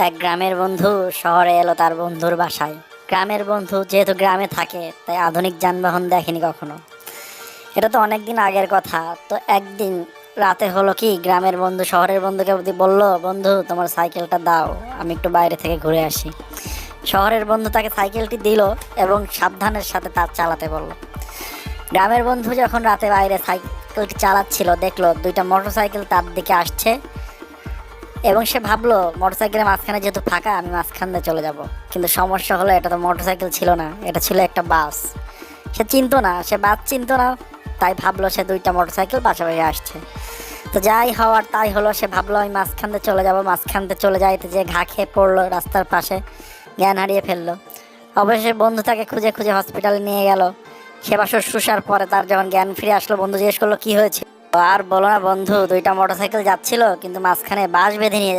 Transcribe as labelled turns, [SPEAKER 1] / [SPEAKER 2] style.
[SPEAKER 1] এক গ্রামের বন্ধু শহরে এলো তার বন্ধুর বাসায়। গ্রামের বন্ধু যেহেতু গ্রামে থাকে তাই আধুনিক যানবাহন দেখেনি কখনো। এটা তো অনেক দিন আগের কথা। তো একদিন রাতে হলো কি, গ্রামের বন্ধু শহরের বন্ধুকে বলল, বন্ধু তোমার সাইকেলটা দাও, আমি একটু বাইরে থেকে ঘুরে আসি। শহরের বন্ধু তাকে সাইকেলটি দিল এবং সাবধানের সাথে তার চালাতে বলল। গ্রামের বন্ধু যখন রাতে বাইরে সাইকেলটি চালাচ্ছিল, দেখলো দুইটা মোটরসাইকেল তার দিকে আসছে এবং সে ভাবলো মোটরসাইকেলের মাঝখানে যেহেতু ফাঁকা, আমি মাঝখান দিয়ে চলে যাব। কিন্তু সমস্যা হলো, এটা তো মোটরসাইকেল ছিল না, এটা ছিল একটা বাস। সে চিনতো না, সে বাস চিনতো না, তাই ভাবলো সে দুইটা মোটরসাইকেল পাশাপাশি আসছে। তো যাই হওয়ার তাই হলো, সে ভাবলো আমি মাঝখান দিয়ে চলে যাব। মাঝখান দিয়ে চলে যাইতে যে ঘা খেয়ে পড়লো রাস্তার পাশে, জ্ঞান হারিয়ে ফেললো। অবশেষে বন্ধু তাকে খুঁজে খুঁজে হসপিটালে নিয়ে গেল। সেবা শুশ্রূষার পরে তার যখন জ্ঞান ফিরে আসলো, বন্ধু জিজ্ঞেস করলো কি হয়েছে। আর বলো না বন্ধু, দুইটা মোটরসাইকেল যাচ্ছিল কিন্তু মাঝখানে বাঁশ বেঁধে নিয়ে